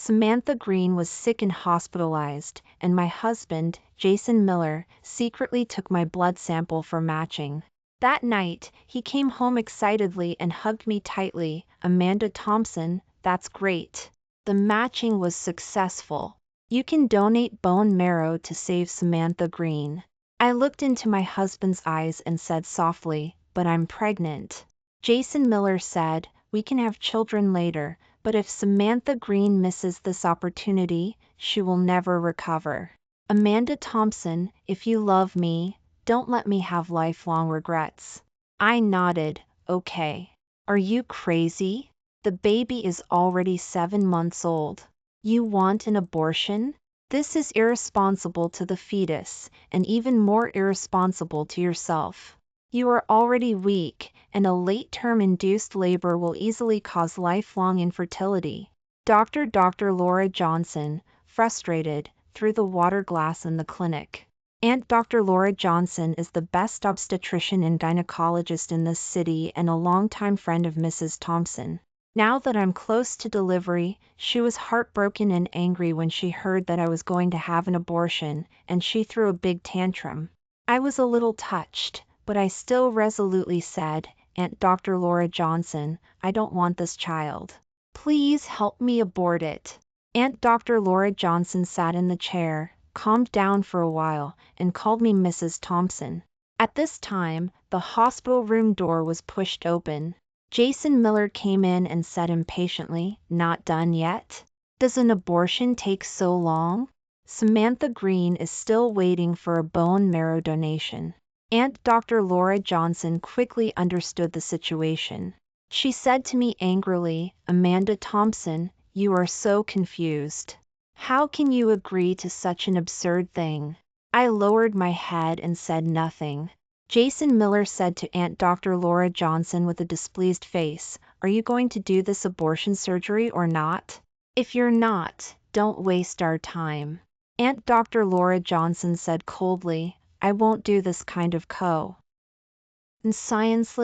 Samantha Green was sick and hospitalized, and my husband, Jason Miller, secretly took my blood sample for matching. That night, he came home excitedly and hugged me tightly. Amanda Thompson, that's great. The matching was successful. You can donate bone marrow to save Samantha Green. I looked into my husband's eyes and said softly, but I'm pregnant. Jason Miller said, we can have children later, but if Samantha Green misses this opportunity, she will never recover. Amanda Thompson, if you love me, don't let me have lifelong regrets. I nodded, okay. Are you crazy? The baby is already 7 months old. You want an abortion? This is irresponsible to the fetus, and even more irresponsible to yourself. You are already weak, and a late-term induced labor will easily cause lifelong infertility. Dr. Laura Johnson, frustrated, threw the water glass in the clinic. Aunt Dr. Laura Johnson is the best obstetrician and gynecologist in this city and a longtime friend of Mrs. Thompson. Now that I'm close to delivery, she was heartbroken and angry when she heard that I was going to have an abortion, and she threw a big tantrum. I was a little touched, but I still resolutely said, Aunt Dr. Laura Johnson, I don't want this child. Please help me abort it. Aunt Dr. Laura Johnson sat in the chair, calmed down for a while, and called me Mrs. Thompson. At this time, the hospital room door was pushed open. Jason Miller came in and said impatiently, not done yet? Does an abortion take so long? Samantha Green is still waiting for a bone marrow donation. Aunt Dr. Laura Johnson quickly understood the situation. She said to me angrily, Amanda Thompson, you are so confused. How can you agree to such an absurd thing? I lowered my head and said nothing. Jason Miller said to Aunt Dr. Laura Johnson with a displeased face, are you going to do this abortion surgery or not? If you're not, don't waste our time. Aunt Dr. Laura Johnson said coldly, I won't do this kind of scienceless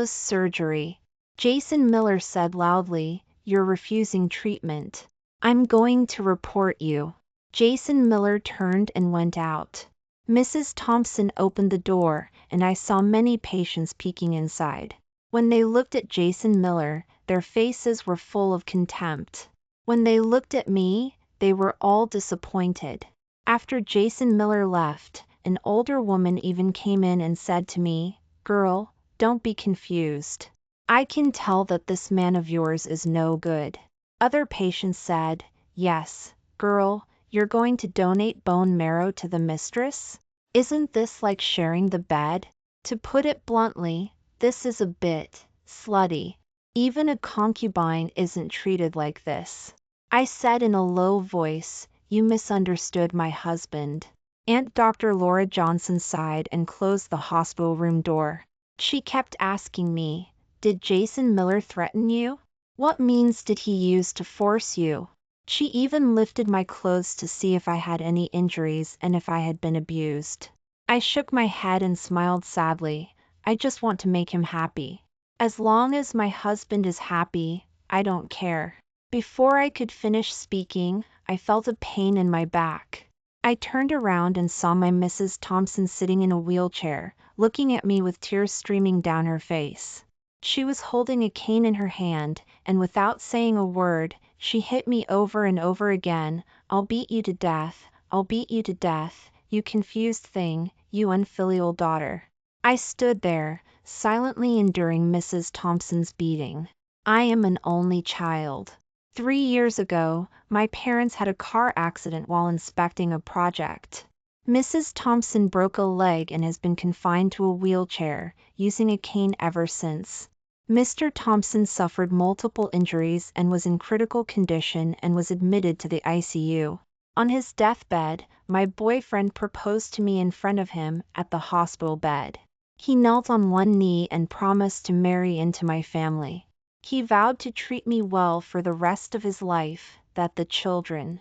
surgery. Jason Miller said loudly, you're refusing treatment. I'm going to report you. Jason Miller turned and went out. Mrs. Thompson opened the door, and I saw many patients peeking inside. When they looked at Jason Miller, their faces were full of contempt. When they looked at me, they were all disappointed. After Jason Miller left, an older woman even came in and said to me, girl, don't be confused. I can tell that this man of yours is no good. Other patients said, yes, girl, you're going to donate bone marrow to the mistress? Isn't this like sharing the bed? To put it bluntly, this is a bit slutty. Even a concubine isn't treated like this. I said in a low voice, you misunderstood my husband. Aunt Dr. Laura Johnson sighed and closed the hospital room door. She kept asking me, did Jason Miller threaten you? What means did he use to force you? She even lifted my clothes to see if I had any injuries and if I had been abused. I shook my head and smiled sadly. I just want to make him happy. As long as my husband is happy, I don't care. Before I could finish speaking, I felt a pain in my back. I turned around and saw my Mrs. Thompson sitting in a wheelchair, looking at me with tears streaming down her face. She was holding a cane in her hand, and without saying a word, she hit me over and over again, I'll beat you to death, I'll beat you to death, you confused thing, you unfilial daughter. I stood there, silently enduring Mrs. Thompson's beating. I am an only child. 3 years ago, my parents had a car accident while inspecting a project. Mrs. Thompson broke a leg and has been confined to a wheelchair, using a cane ever since. Mr. Thompson suffered multiple injuries and was in critical condition and was admitted to the ICU. On his deathbed, my boyfriend proposed to me in front of him at the hospital bed. He knelt on one knee and promised to marry into my family. He vowed to treat me well for the rest of his life, that the children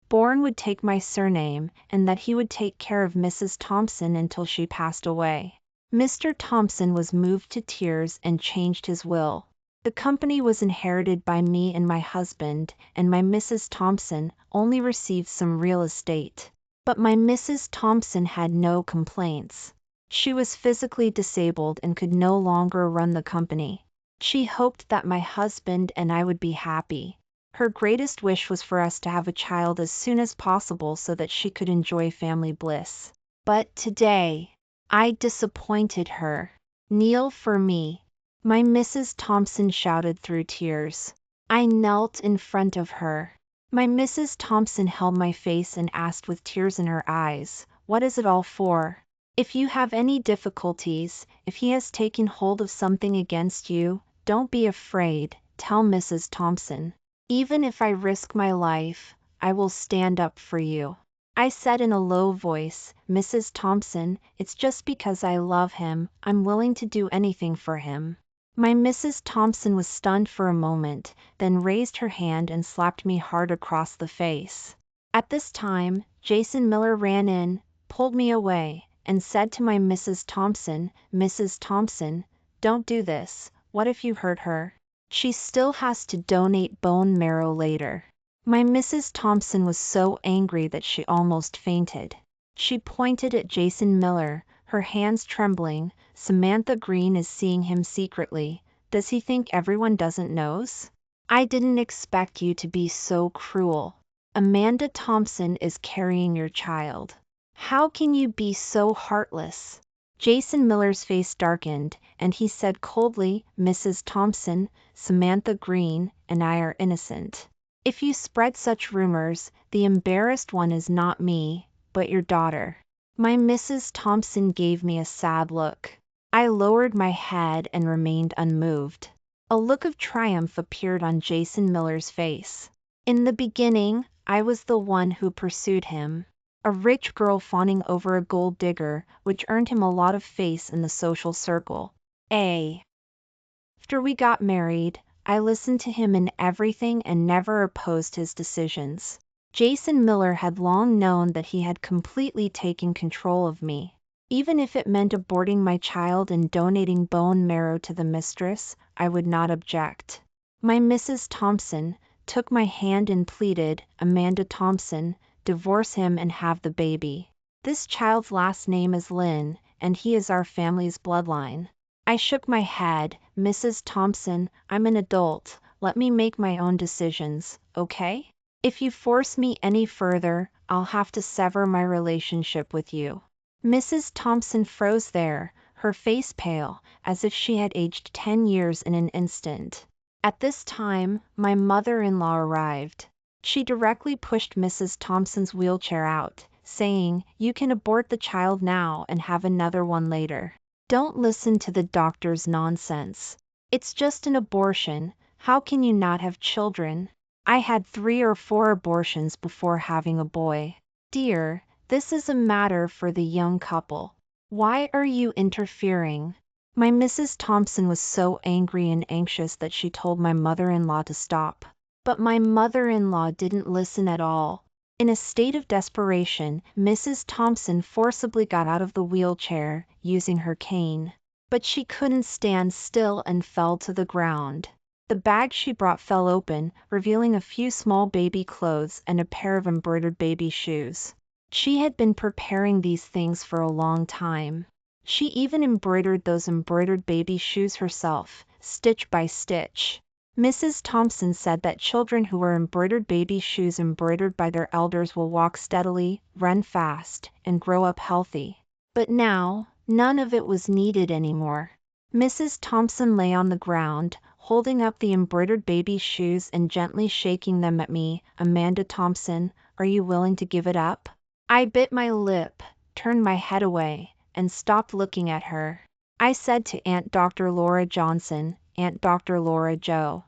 born would take my surname, and that he would take care of Mrs. Thompson until she passed away. Mr. Thompson was moved to tears and changed his will. The company was inherited by me and my husband, and my Mrs. Thompson only received some real estate. But my Mrs. Thompson had no complaints. She was physically disabled and could no longer run the company. She hoped that my husband and I would be happy. Her greatest wish was for us to have a child as soon as possible so that she could enjoy family bliss. But today, I disappointed her. Kneel for me. My Mrs. Thompson shouted through tears. I knelt in front of her. My Mrs. Thompson held my face and asked with tears in her eyes, "What is it all for? If you have any difficulties, if he has taken hold of something against you, don't be afraid, tell Mrs. Thompson. Even if I risk my life, I will stand up for you." I said in a low voice, "Mrs. Thompson, it's just because I love him, I'm willing to do anything for him." My Mrs. Thompson was stunned for a moment, then raised her hand and slapped me hard across the face. At this time, Jason Miller ran in, pulled me away, and said to my Mrs. Thompson, "Mrs. Thompson, don't do this, what if you hurt her? She still has to donate bone marrow later." My Mrs. Thompson was so angry that she almost fainted. She pointed at Jason Miller, her hands trembling. "Samantha Green is seeing him secretly. Does he think everyone doesn't knows? I didn't expect you to be so cruel. Amanda Thompson is carrying your child. How can you be so heartless?" Jason Miller's face darkened, and he said coldly, "Mrs. Thompson, Samantha Green and I are innocent. If you spread such rumors, the embarrassed one is not me, but your daughter." My Mrs. Thompson gave me a sad look. I lowered my head and remained unmoved. A look of triumph appeared on Jason Miller's face. In the beginning, I was the one who pursued him. A rich girl fawning over a gold digger, which earned him a lot of face in the social circle. After we got married, I listened to him in everything and never opposed his decisions. Jason Miller had long known that he had completely taken control of me. Even if it meant aborting my child and donating bone marrow to the mistress, I would not object. My Mrs. Thompson took my hand and pleaded, "Amanda Thompson, divorce him and have the baby. This child's last name is Lynn, and he is our family's bloodline." I shook my head. "Mrs. Thompson, I'm an adult. Let me make my own decisions, okay? If you force me any further, I'll have to sever my relationship with you." Mrs. Thompson froze there, her face pale, as if she had aged 10 years in an instant. At this time, my mother-in-law arrived. She directly pushed Mrs. Thompson's wheelchair out, saying, "You can abort the child now and have another one later. Don't listen to the doctor's nonsense. It's just an abortion. How can you not have children?" I had 3 or 4 abortions before having a boy. "Dear, this is a matter for the young couple. Why are you interfering?" My Mrs. Thompson was so angry and anxious that she told my mother-in-law to stop. But my mother-in-law didn't listen at all. In a state of desperation, Mrs. Thompson forcibly got out of the wheelchair, using her cane. But she couldn't stand still and fell to the ground. The bag she brought fell open, revealing a few small baby clothes and a pair of embroidered baby shoes. She had been preparing these things for a long time. She even embroidered those embroidered baby shoes herself, stitch by stitch. Mrs. Thompson said that children who wear embroidered baby shoes embroidered by their elders will walk steadily, run fast, and grow up healthy. But now, none of it was needed anymore. Mrs. Thompson lay on the ground, holding up the embroidered baby shoes and gently shaking them at me. "Amanda Thompson, are you willing to give it up?" I bit my lip, turned my head away, and stopped looking at her. I said to Aunt Dr. Laura Johnson, "Aunt Dr. Laura Joe.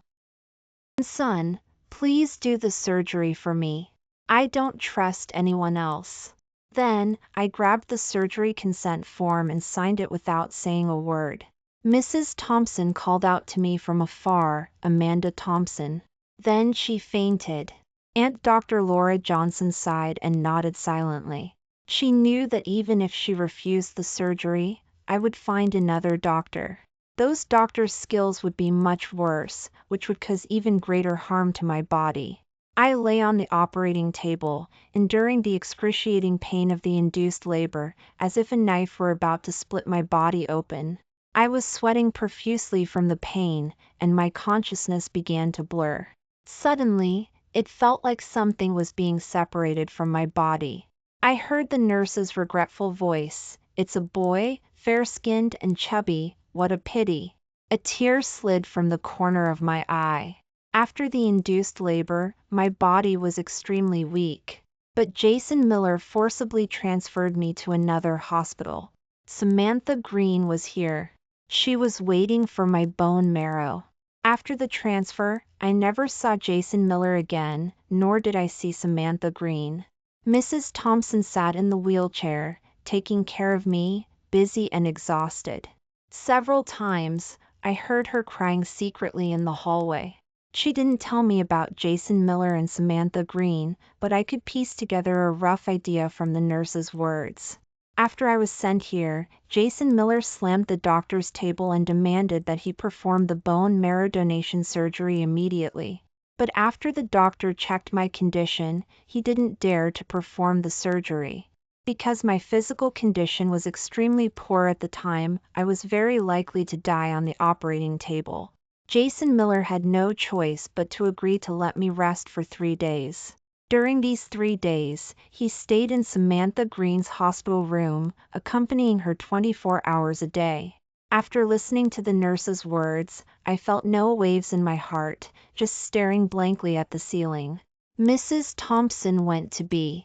Son, please do the surgery for me. I don't trust anyone else." Then, I grabbed the surgery consent form and signed it without saying a word. Mrs. Thompson called out to me from afar, "Amanda Thompson." Then she fainted. Aunt Dr. Laura Johnson sighed and nodded silently. She knew that even if she refused the surgery, I would find another doctor. Those doctors' skills would be much worse, which would cause even greater harm to my body. I lay on the operating table, enduring the excruciating pain of the induced labor, as if a knife were about to split my body open. I was sweating profusely from the pain, and my consciousness began to blur. Suddenly, it felt like something was being separated from my body. I heard the nurse's regretful voice, "It's a boy, fair-skinned and chubby, what a pity." A tear slid from the corner of my eye. After the induced labor, my body was extremely weak. But Jason Miller forcibly transferred me to another hospital. Samantha Green was here. She was waiting for my bone marrow. After the transfer, I never saw Jason Miller again, nor did I see Samantha Green. Mrs. Thompson sat in the wheelchair, taking care of me, busy and exhausted. Several times, I heard her crying secretly in the hallway. She didn't tell me about Jason Miller and Samantha Green, but I could piece together a rough idea from the nurse's words. After I was sent here, Jason Miller slammed the doctor's table and demanded that he perform the bone marrow donation surgery immediately. But after the doctor checked my condition, he didn't dare to perform the surgery. Because my physical condition was extremely poor at the time, I was very likely to die on the operating table. Jason Miller had no choice but to agree to let me rest for 3 days. During these 3 days, he stayed in Samantha Green's hospital room, accompanying her 24 hours a day. After listening to the nurse's words, I felt no waves in my heart, just staring blankly at the ceiling. Mrs. Thompson went to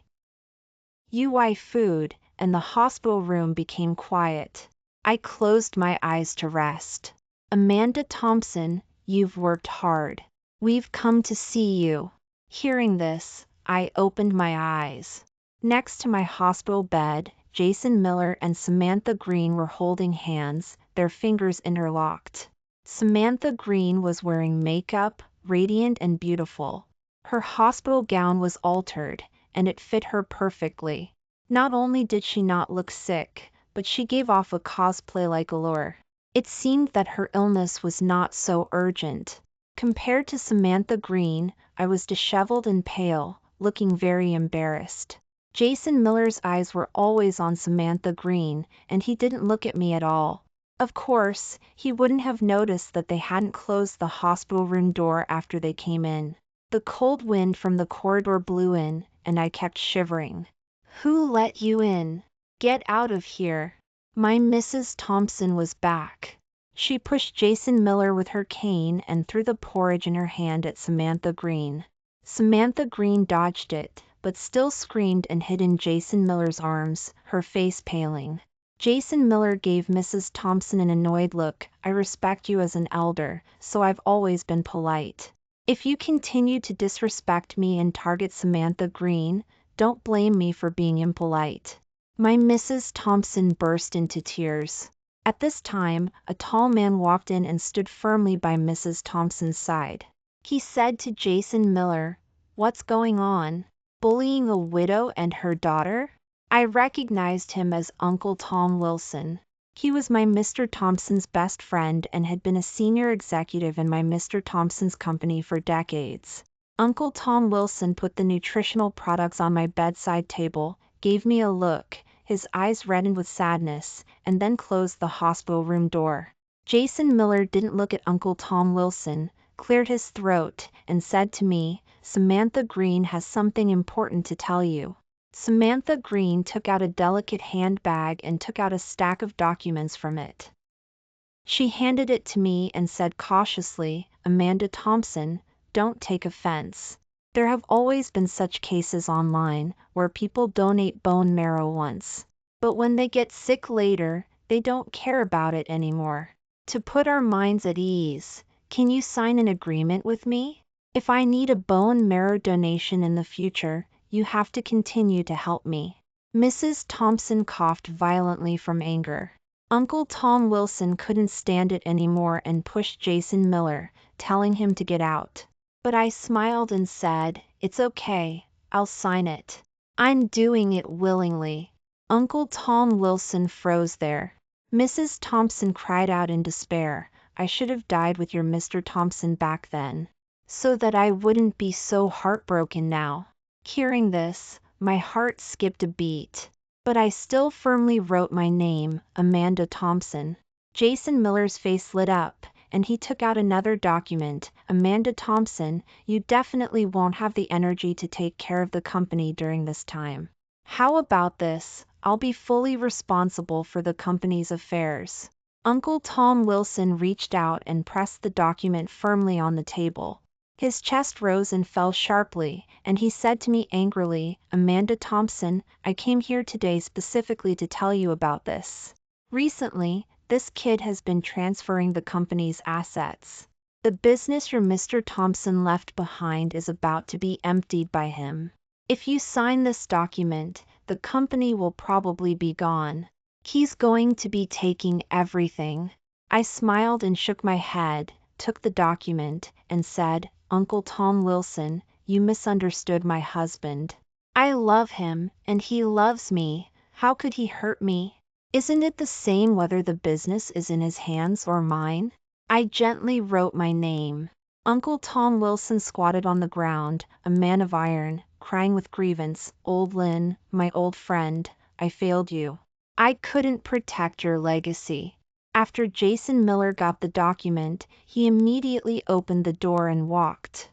UI food, and the hospital room became quiet. I closed my eyes to rest. "Amanda Thompson, you've worked hard. We've come to see you." Hearing this, I opened my eyes. Next to my hospital bed, Jason Miller and Samantha Green were holding hands, their fingers interlocked. Samantha Green was wearing makeup, radiant and beautiful. Her hospital gown was altered, and it fit her perfectly. Not only did she not look sick, but she gave off a cosplay-like allure. It seemed that her illness was not so urgent. Compared to Samantha Green, I was disheveled and pale, looking very embarrassed. Jason Miller's eyes were always on Samantha Green, and he didn't look at me at all. Of course, he wouldn't have noticed that they hadn't closed the hospital room door after they came in. The cold wind from the corridor blew in, and I kept shivering. "Who let you in? Get out of here." My Mrs. Thompson was back. She pushed Jason Miller with her cane and threw the porridge in her hand at Samantha Green. Samantha Green dodged it, but still screamed and hid in Jason Miller's arms, her face paling. Jason Miller gave Mrs. Thompson an annoyed look. "I respect you as an elder, so I've always been polite. If you continue to disrespect me and target Samantha Green, don't blame me for being impolite." My Mrs. Thompson burst into tears. At this time, a tall man walked in and stood firmly by Mrs. Thompson's side. He said to Jason Miller, "What's going on? Bullying a widow and her daughter?" I recognized him as Uncle Tom Wilson. He was my Mr. Thompson's best friend and had been a senior executive in my Mr. Thompson's company for decades. Uncle Tom Wilson put the nutritional products on my bedside table, gave me a look, his eyes reddened with sadness, and then closed the hospital room door. Jason Miller didn't look at Uncle Tom Wilson, cleared his throat, and said to me, "Samantha Green has something important to tell you." Samantha Green took out a delicate handbag and took out a stack of documents from it. She handed it to me and said cautiously, "Amanda Thompson, don't take offense. There have always been such cases online, where people donate bone marrow once. But when they get sick later, they don't care about it anymore. To put our minds at ease, can you sign an agreement with me? If I need a bone marrow donation in the future, you have to continue to help me." Mrs. Thompson coughed violently from anger. Uncle Tom Wilson couldn't stand it anymore and pushed Jason Miller, telling him to get out. But I smiled and said, "It's okay, I'll sign it. I'm doing it willingly." Uncle Tom Wilson froze there. Mrs. Thompson cried out in despair. I should have died with your Mr. Thompson back then, so that I wouldn't be so heartbroken now. Hearing this, my heart skipped a beat. But I still firmly wrote my name, Amanda Thompson. Jason Miller's face lit up, and he took out another document. Amanda Thompson, you definitely won't have the energy to take care of the company during this time. How about this? I'll be fully responsible for the company's affairs. Uncle Tom Wilson reached out and pressed the document firmly on the table. His chest rose and fell sharply, and he said to me angrily, Amanda Thompson, I came here today specifically to tell you about this. Recently, this kid has been transferring the company's assets. The business your Mr. Thompson left behind is about to be emptied by him. If you sign this document, the company will probably be gone. He's going to be taking everything. I smiled and shook my head, took the document, and said, Uncle Tom Wilson, you misunderstood my husband. I love him, and he loves me. How could he hurt me? Isn't it the same whether the business is in his hands or mine? I gently wrote my name. Uncle Tom Wilson squatted on the ground, a man of iron, crying with grievance. Old Lynn, my old friend, I failed you. I couldn't protect your legacy. After Jason Miller got the document, he immediately opened the door and walked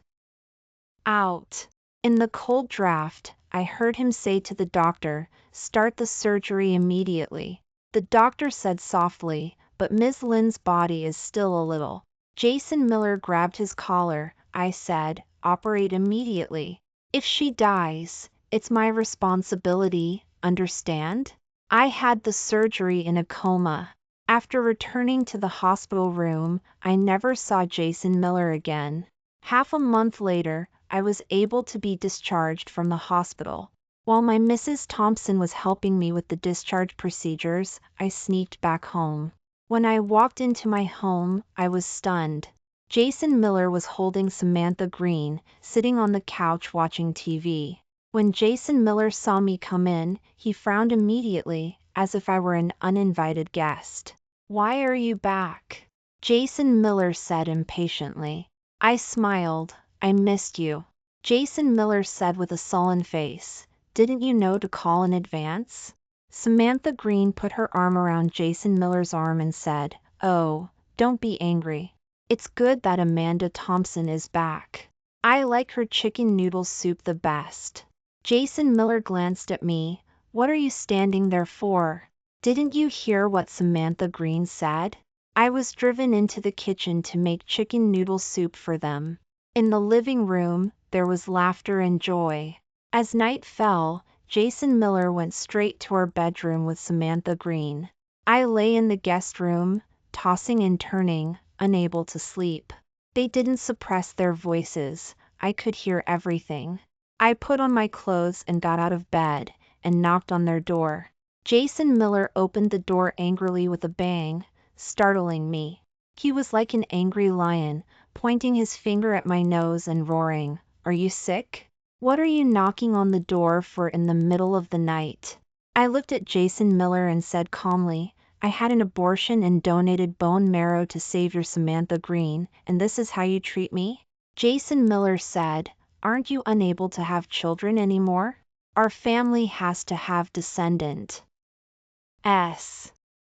out. In the cold draft, I heard him say to the doctor, start the surgery immediately. The doctor said softly, but Ms. Lynn's body is still a little. Jason Miller grabbed his collar. I said, operate immediately. If she dies, it's my responsibility, understand? I had the surgery in a coma. After returning to the hospital room, I never saw Jason Miller again. Half a month later, I was able to be discharged from the hospital. While my Mrs. Thompson was helping me with the discharge procedures, I sneaked back home. When I walked into my home, I was stunned. Jason Miller was holding Samantha Green, sitting on the couch watching TV. When Jason Miller saw me come in, he frowned immediately, as if I were an uninvited guest. Why are you back? Jason Miller said impatiently. I smiled. I missed you. Jason Miller said with a sullen face. Didn't you know to call in advance? Samantha Green put her arm around Jason Miller's arm and said, oh, don't be angry. It's good that Amanda Thompson is back. I like her chicken noodle soup the best. Jason Miller glanced at me. What are you standing there for? Didn't you hear what Samantha Green said? I was driven into the kitchen to make chicken noodle soup for them. In the living room, there was laughter and joy. As night fell, Jason Miller went straight to our bedroom with Samantha Green. I lay in the guest room, tossing and turning, unable to sleep. They didn't suppress their voices. I could hear everything. I put on my clothes and got out of bed, and knocked on their door. Jason Miller opened the door angrily with a bang, startling me. He was like an angry lion, pointing his finger at my nose and roaring, Are you sick? What are you knocking on the door for in the middle of the night? I looked at Jason Miller and said calmly, I had an abortion and donated bone marrow to save your Samantha Green, and this is how you treat me? Jason Miller said, Aren't you unable to have children anymore? Our family has to have descendants.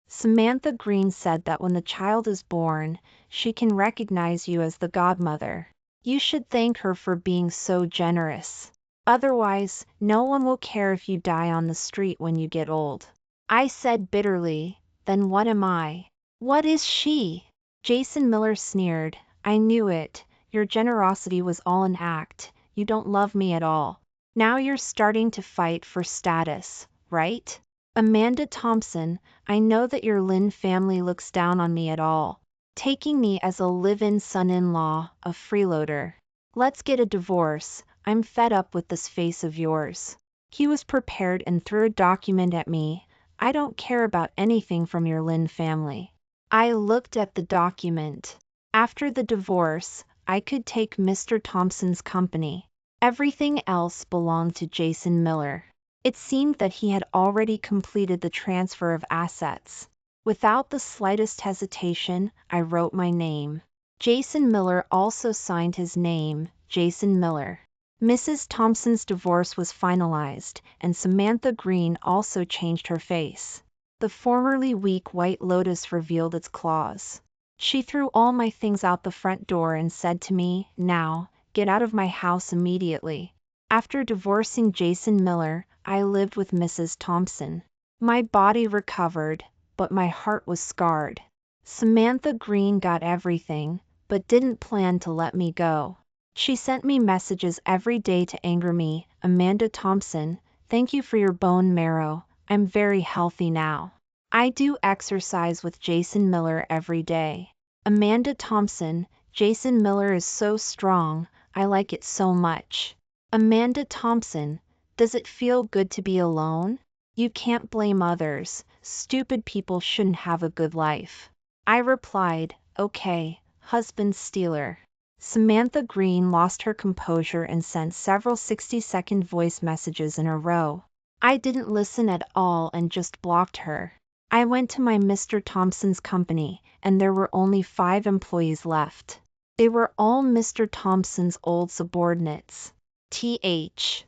Samantha Green said that when the child is born, she can recognize you as the godmother. You should thank her for being so generous. Otherwise, no one will care if you die on the street when you get old. I said bitterly, then what am I? What is she? Jason Miller sneered. I knew it. Your generosity was all an act. You don't love me at all. Now you're starting to fight for status, right? Amanda Thompson, I know that your Lynn family looks down on me at all, taking me as a live-in son-in-law, a freeloader. Let's get a divorce. I'm fed up with this face of yours. He was prepared and threw a document at me. I don't care about anything from your Lynn family. I looked at the document. After the divorce, I could take Mr. Thompson's company. Everything else belonged to Jason Miller. It seemed that he had already completed the transfer of assets. Without the slightest hesitation, I wrote my name. Jason Miller also signed his name, Jason Miller. Mrs. Thompson's divorce was finalized, and Samantha Green also changed her face. The formerly weak White Lotus revealed its claws. She threw all my things out the front door and said to me, "Now, get out of my house immediately." After divorcing Jason Miller, I lived with Mrs. Thompson. My body recovered, but my heart was scarred. Samantha Green got everything, but didn't plan to let me go. She sent me messages every day to anger me. "Amanda Thompson, thank you for your bone marrow. I'm very healthy now. I do exercise with Jason Miller every day." "Amanda Thompson, Jason Miller is so strong. I like it so much." "Amanda Thompson, does it feel good to be alone? You can't blame others. Stupid people shouldn't have a good life." I replied, "Okay, husband stealer." Samantha Green lost her composure and sent several 60-second voice messages in a row. I didn't listen at all and just blocked her. I went to my Mr. Thompson's company, and there were only 5 employees left. They were all Mr. Thompson's old subordinates. Th.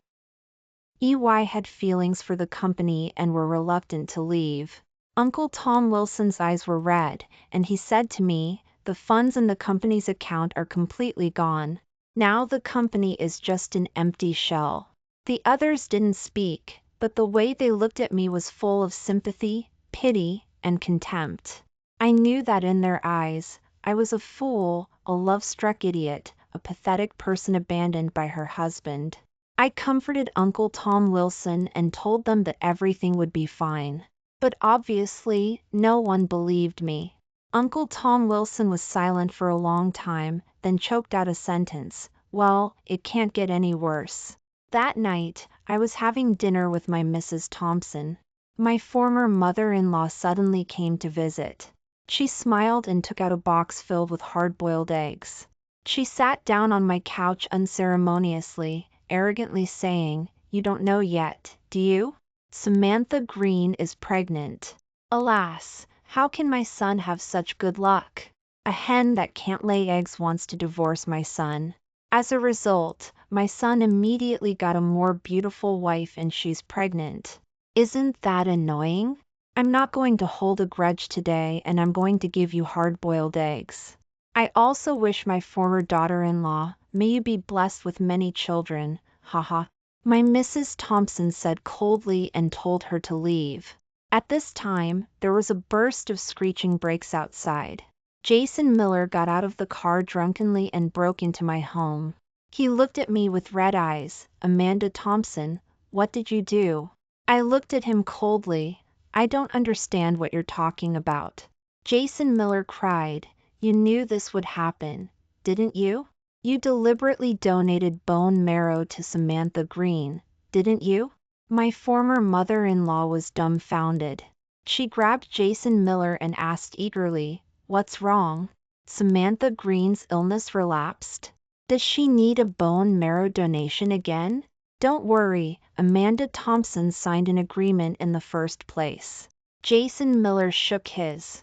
EY had feelings for the company and were reluctant to leave. Uncle Tom Wilson's eyes were red, and he said to me, "The funds in the company's account are completely gone. Now the company is just an empty shell." The others didn't speak, but the way they looked at me was full of sympathy, pity, and contempt. I knew that in their eyes, I was a fool, a love-struck idiot, a pathetic person abandoned by her husband. I comforted Uncle Tom Wilson and told them that everything would be fine. But obviously, no one believed me. Uncle Tom Wilson was silent for a long time, then choked out a sentence, "Well, it can't get any worse." That night, I was having dinner with my Mrs. Thompson. My former mother-in-law suddenly came to visit. She smiled and took out a box filled with hard-boiled eggs. She sat down on my couch unceremoniously, arrogantly saying, "You don't know yet, do you? Samantha Green is pregnant." Alas, how can my son have such good luck? A hen that can't lay eggs wants to divorce my son. As a result, my son immediately got a more beautiful wife and she's pregnant. Isn't that annoying? I'm not going to hold a grudge today, and I'm going to give you hard-boiled eggs. I also wish my former daughter-in-law, "May you be blessed with many children, haha." My Mrs. Thompson said coldly and told her to leave. At this time, there was a burst of screeching brakes outside. Jason Miller got out of the car drunkenly and broke into my home. He looked at me with red eyes. "Amanda Thompson, what did you do?" I looked at him coldly. "I don't understand what you're talking about." Jason Miller cried, "You knew this would happen, didn't you? You deliberately donated bone marrow to Samantha Green, didn't you?" My former mother-in-law was dumbfounded. She grabbed Jason Miller and asked eagerly, "What's wrong? Samantha Green's illness relapsed? Does she need a bone marrow donation again?" "Don't worry, Amanda Thompson signed an agreement in the first place." Jason Miller shook his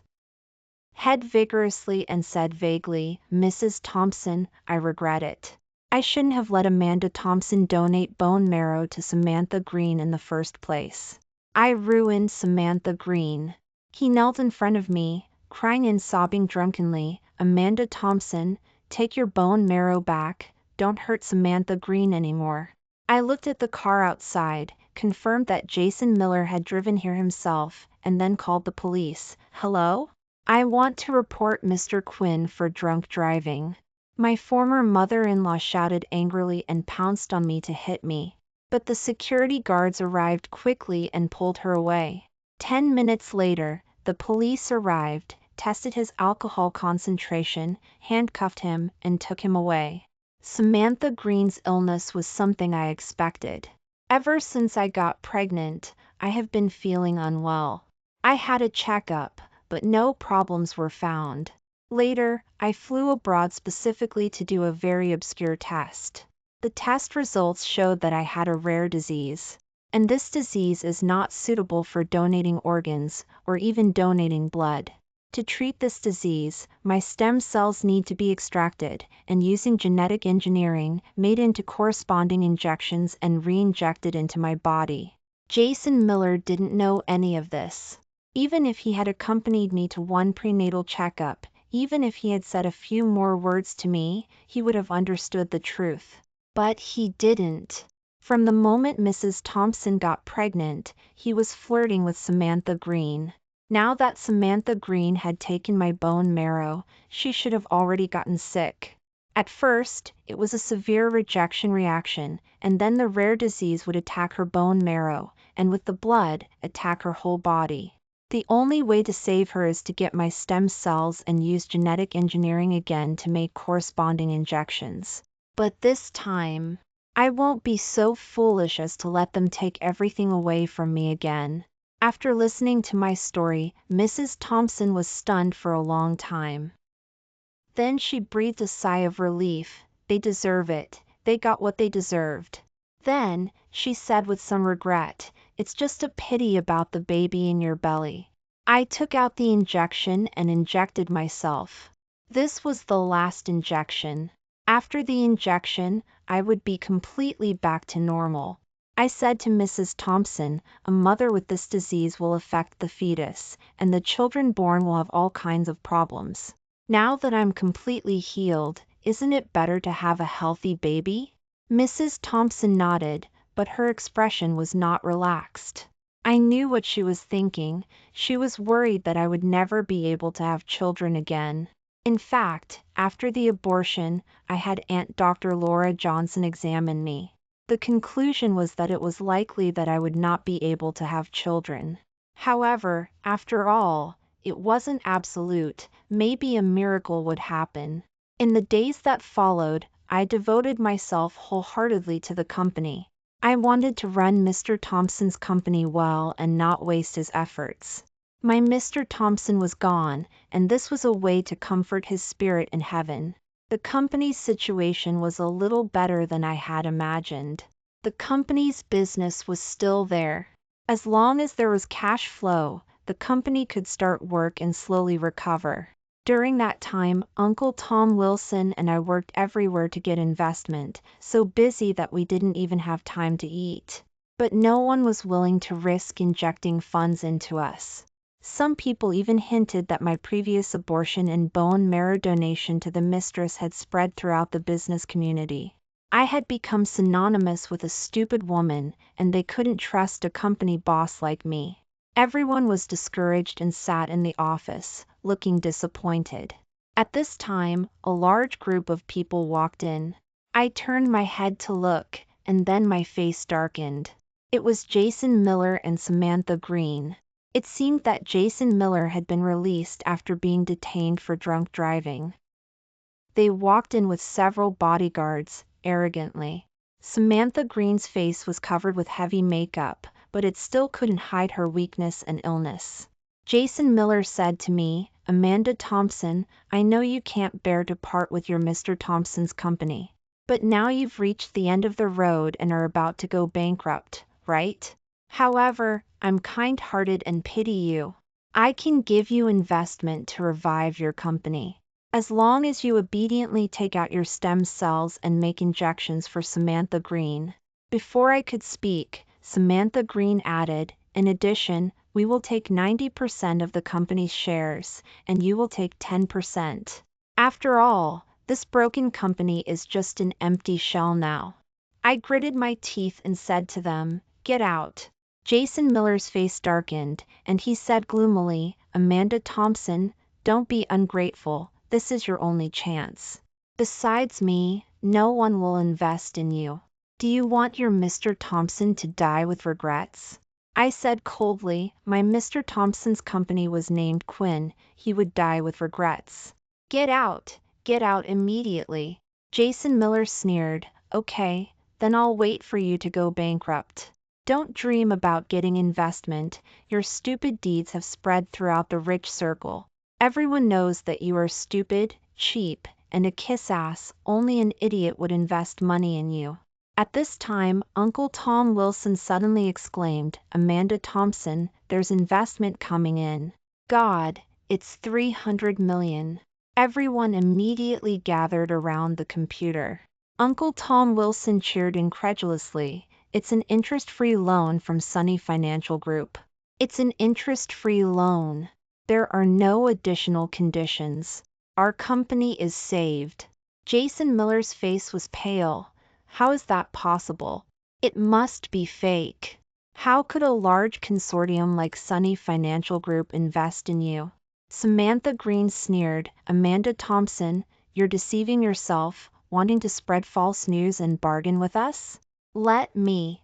head vigorously and said vaguely, "Mrs. Thompson, I regret it. I shouldn't have let Amanda Thompson donate bone marrow to Samantha Green in the first place. I ruined Samantha Green." He knelt in front of me, crying and sobbing drunkenly, "Amanda Thompson, take your bone marrow back, don't hurt Samantha Green anymore." I looked at the car outside, confirmed that Jason Miller had driven here himself, and then called the police. "Hello? I want to report Mr. Quinn for drunk driving." My former mother-in-law shouted angrily and pounced on me to hit me. But the security guards arrived quickly and pulled her away. 10 minutes later, the police arrived, tested his alcohol concentration, handcuffed him, and took him away. Samantha Green's illness was something I expected. Ever since I got pregnant, I have been feeling unwell. I had a checkup, but no problems were found. Later, I flew abroad specifically to do a very obscure test. The test results showed that I had a rare disease. and this disease is not suitable for donating organs or even donating blood. To treat this disease, my stem cells need to be extracted and using genetic engineering made into corresponding injections and re-injected into my body. Jason Miller didn't know any of this. Even if he had accompanied me to one prenatal checkup, even if he had said a few more words to me, he would have understood the truth. But he didn't. From the moment Mrs. Thompson got pregnant, he was flirting with Samantha Green. Now that Samantha Green had taken my bone marrow, she should have already gotten sick. At first, it was a severe rejection reaction, and then the rare disease would attack her bone marrow, and with the blood, attack her whole body. The only way to save her is to get my stem cells and use genetic engineering again to make corresponding injections. But this time, I won't be so foolish as to let them take everything away from me again. After listening to my story, Mrs. Thompson was stunned for a long time. Then she breathed a sigh of relief. They deserve it. They got what they deserved. Then, she said with some regret, it's just a pity about the baby in your belly. I took out the injection and injected myself. This was the last injection. After the injection, I would be completely back to normal. I said to Mrs. Thompson, a mother with this disease will affect the fetus, and the children born will have all kinds of problems. Now that I'm completely healed, isn't it better to have a healthy baby? Mrs. Thompson nodded, but her expression was not relaxed. I knew what she was thinking. She was worried that I would never be able to have children again. In fact, after the abortion, I had Aunt Dr. Laura Johnson examine me. The conclusion was that it was likely that I would not be able to have children. However, after all, it wasn't absolute. Maybe a miracle would happen. In the days that followed, I devoted myself wholeheartedly to the company. I wanted to run Mr. Thompson's company well and not waste his efforts. My Mr. Thompson was gone, and this was a way to comfort his spirit in heaven. The company's situation was a little better than I had imagined. The company's business was still there. As long as there was cash flow, the company could start work and slowly recover. During that time, Uncle Tom Wilson and I worked everywhere to get investment, so busy that we didn't even have time to eat. But no one was willing to risk injecting funds into us. Some people even hinted that my previous abortion and bone marrow donation to the mistress had spread throughout the business community. I had become synonymous with a stupid woman, and they couldn't trust a company boss like me. Everyone was discouraged and sat in the office, looking disappointed. At this time, a large group of people walked in. I turned my head to look, and then my face darkened. It was Jason Miller and Samantha Green. It seemed that Jason Miller had been released after being detained for drunk driving. They walked in with several bodyguards, arrogantly. Samantha Green's face was covered with heavy makeup, but it still couldn't hide her weakness and illness. Jason Miller said to me, "Amanda Thompson, I know you can't bear to part with your Mr. Thompson's company. But now you've reached the end of the road and are about to go bankrupt, right? However, I'm kind-hearted and pity you. I can give you investment to revive your company. As long as you obediently take out your stem cells and make injections for Samantha Green." Before I could speak, Samantha Green added, "In addition, we will take 90% of the company's shares, and you will take 10%. After all, this broken company is just an empty shell now." I gritted my teeth and said to them, "Get out." Jason Miller's face darkened, and he said gloomily, "Amanda Thompson, don't be ungrateful. This is your only chance. Besides me, no one will invest in you. Do you want your Mr. Thompson to die with regrets?" I said coldly, "My Mr. Thompson's company was named Quinn. He would die with regrets." Get out immediately." Jason Miller sneered, "Okay, then I'll wait for you to go bankrupt. Don't dream about getting investment. Your stupid deeds have spread throughout the rich circle. Everyone knows that you are stupid, cheap, and a kiss-ass. Only an idiot would invest money in you. At this time, Uncle Tom Wilson suddenly exclaimed, "Amanda Thompson, there's investment coming in. God, it's 300 million. Everyone immediately gathered around the computer. Uncle Tom Wilson cheered incredulously. "It's an interest-free loan from Sunny Financial Group. It's an interest-free loan. There are no additional conditions. Our company is saved." Jason Miller's face was pale. "How is that possible? It must be fake. How could a large consortium like Sunny Financial Group invest in you?" Samantha Green sneered, "Amanda Thompson, you're deceiving yourself, wanting to spread false news and bargain with us? Let me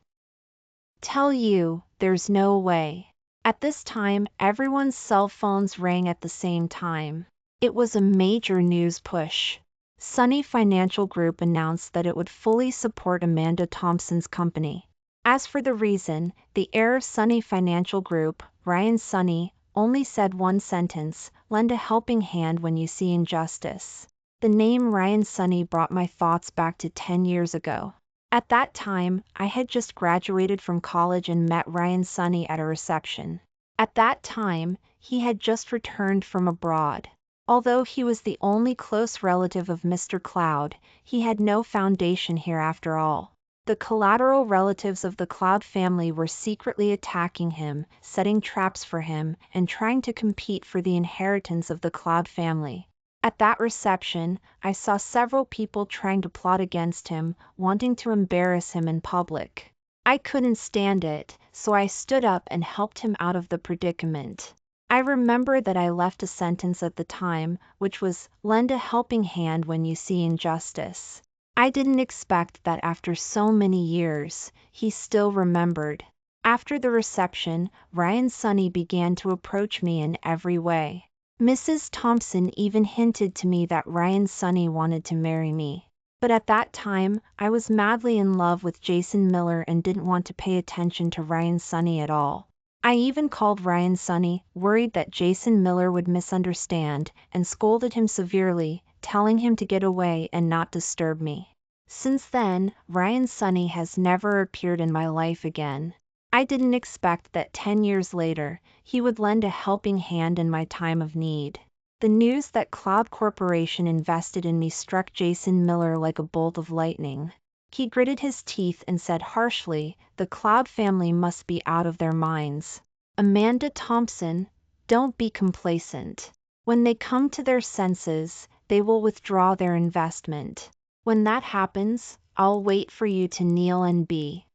tell you, there's no way." At this time, everyone's cell phones rang at the same time. It was a major news push. Sunny Financial Group announced that it would fully support Amanda Thompson's company. As for the reason, the heir of Sunny Financial Group, Ryan Sunny, only said one sentence, "Lend a helping hand when you see injustice." The name Ryan Sunny brought my thoughts back to 10 years ago. At that time, I had just graduated from college and met Ryan Sunny at a reception. At that time, he had just returned from abroad. Although he was the only close relative of Mr. Cloud, he had no foundation here after all. The collateral relatives of the Cloud family were secretly attacking him, setting traps for him, and trying to compete for the inheritance of the Cloud family. At that reception, I saw several people trying to plot against him, wanting to embarrass him in public. I couldn't stand it, so I stood up and helped him out of the predicament. I remember that I left a sentence at the time, which was, "Lend a helping hand when you see injustice." I didn't expect that after so many years, he still remembered. After the reception, Ryan Sunny began to approach me in every way. Mrs. Thompson even hinted to me that Ryan Sunny wanted to marry me. But at that time, I was madly in love with Jason Miller and didn't want to pay attention to Ryan Sunny at all. I even called Ryan Sunny, worried that Jason Miller would misunderstand, and scolded him severely, telling him to get away and not disturb me. Since then, Ryan Sunny has never appeared in my life again. I didn't expect that 10 years later, he would lend a helping hand in my time of need. The news that Cloud Corporation invested in me struck Jason Miller like a bolt of lightning. He gritted his teeth and said harshly, "The Cloud family must be out of their minds. Amanda Thompson, don't be complacent. When they come to their senses, they will withdraw their investment. When that happens, I'll wait for you to kneel and be."